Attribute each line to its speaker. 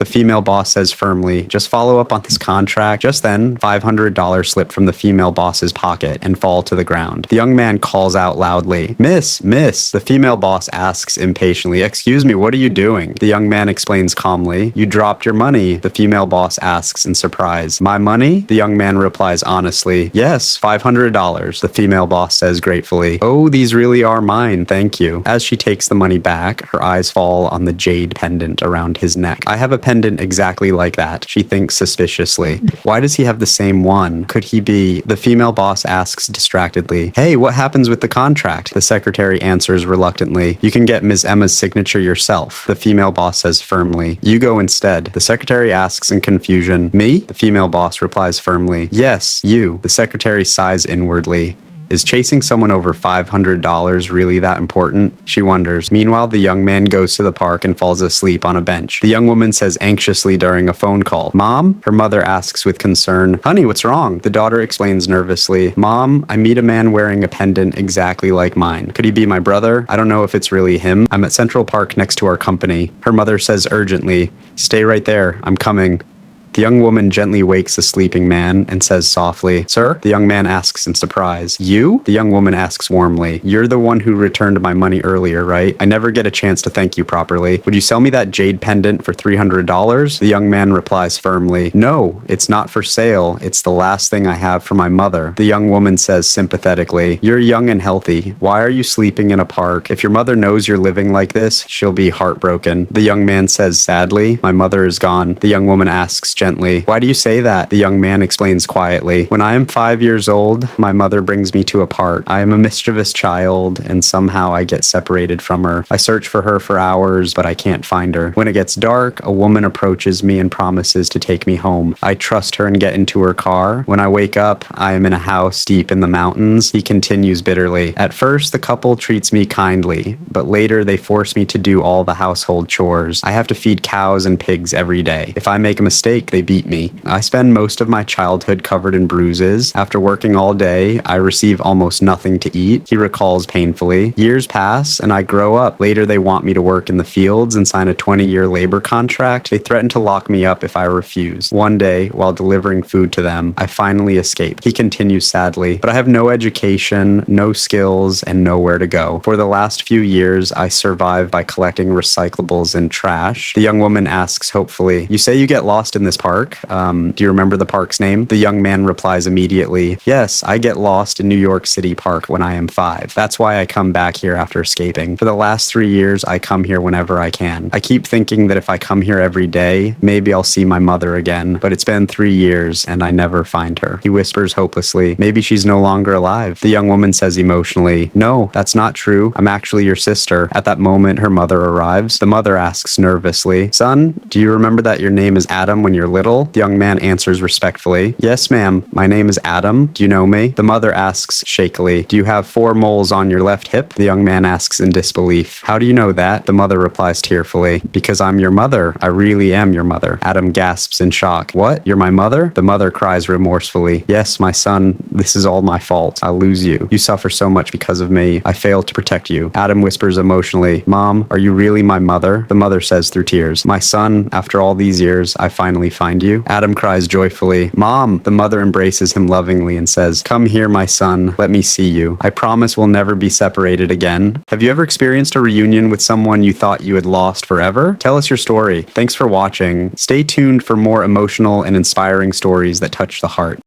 Speaker 1: The female boss says firmly, just follow up on this contract. Just then, $500 slip from the female boss's pocket and fall to the ground. The young man calls out loudly, Miss, miss. The female boss asks impatiently, excuse me, what are you doing? The young man explains calmly, you dropped your money. The female boss asks in surprise, my money? The young man replies honestly, yes, $500. The female boss says gratefully, oh, these really are mine, thank you. As she takes the money back, her eyes fall on the jade pendant around his neck. I have a pendant exactly like that, she thinks suspiciously. Why does he have the same one? Could he be? The female boss asks distractedly, hey, what happens with the contract? The secretary answers reluctantly, you can get Ms. Emma's signature yourself. The female boss says firmly, you go instead. The secretary asks in confusion, me? The female boss replies firmly, yes, you. The secretary sighs inwardly. Is chasing someone over $500 really that important? She wonders. Meanwhile, the young man goes to the park and falls asleep on a bench. The young woman says anxiously during a phone call, Mom? Her mother asks with concern, honey, what's wrong? The daughter explains nervously, Mom, I meet a man wearing a pendant exactly like mine. Could he be my brother? I don't know if it's really him. I'm at Central Park next to our company. Her mother says urgently, stay right there. I'm coming. The young woman gently wakes the sleeping man and says softly, Sir? The young man asks in surprise. You? The young woman asks warmly. You're the one who returned my money earlier, right? I never get a chance to thank you properly. Would you sell me that jade pendant for $300? The young man replies firmly, No, it's not for sale. It's the last thing I have for my mother. The young woman says sympathetically, You're young and healthy. Why are you sleeping in a park? If your mother knows you're living like this, she'll be heartbroken. The young man says sadly, My mother is gone. The young woman asks gently, Why do you say that? The young man explains quietly, When I am 5 years old, my mother brings me to a park. I am a mischievous child, and somehow I get separated from her. I search for her for hours, but I can't find her. When it gets dark, a woman approaches me and promises to take me home. I trust her and get into her car. When I wake up, I am in a house deep in the mountains. He continues bitterly. At first, the couple treats me kindly, but later they force me to do all the household chores. I have to feed cows and pigs every day. If I make a mistake, they beat me. I spend most of my childhood covered in bruises. After working all day, I receive almost nothing to eat. He recalls painfully. Years pass and I grow up. Later they want me to work in the fields and sign a 20-year labor contract. They threaten to lock me up if I refuse. One day, while delivering food to them, I finally escape. He continues sadly, but I have no education, no skills, and nowhere to go. For the last few years, I survive by collecting recyclables and trash. The young woman asks hopefully, You say you get lost in this park? Do you remember the park's name? The young man replies immediately, Yes, I get lost in New York City Park when I am 5. That's why I come back here after escaping. For the last 3 years, I come here whenever I can. I keep thinking that if I come here every day, maybe I'll see my mother again, but it's been 3 years and I never find her. He whispers hopelessly, Maybe she's no longer alive. The young woman says emotionally, No, that's not true. I'm actually your sister. At that moment, her mother arrives. The mother asks nervously, Son, do you remember that your name is Adam when you're little? The young man answers respectfully, Yes, ma'am. My name is Adam. Do you know me? The mother asks shakily, Do you have 4 moles on your left hip? The young man asks in disbelief, How do you know that? The mother replies tearfully, Because I'm your mother. I really am your mother. Adam gasps in shock. What? You're my mother? The mother cries remorsefully, Yes, my son. This is all my fault. I'll lose you. You suffer so much because of me. I failed to protect you. Adam whispers emotionally, Mom, are you really my mother? The mother says through tears, My son, after all these years, I finally find you. Adam cries joyfully, Mom! The mother embraces him lovingly and says, Come here, my son. Let me see you. I promise we'll never be separated again. Have you ever experienced a reunion with someone you thought you had lost forever? Tell us your story. Thanks for watching. Stay tuned for more emotional and inspiring stories that touch the heart.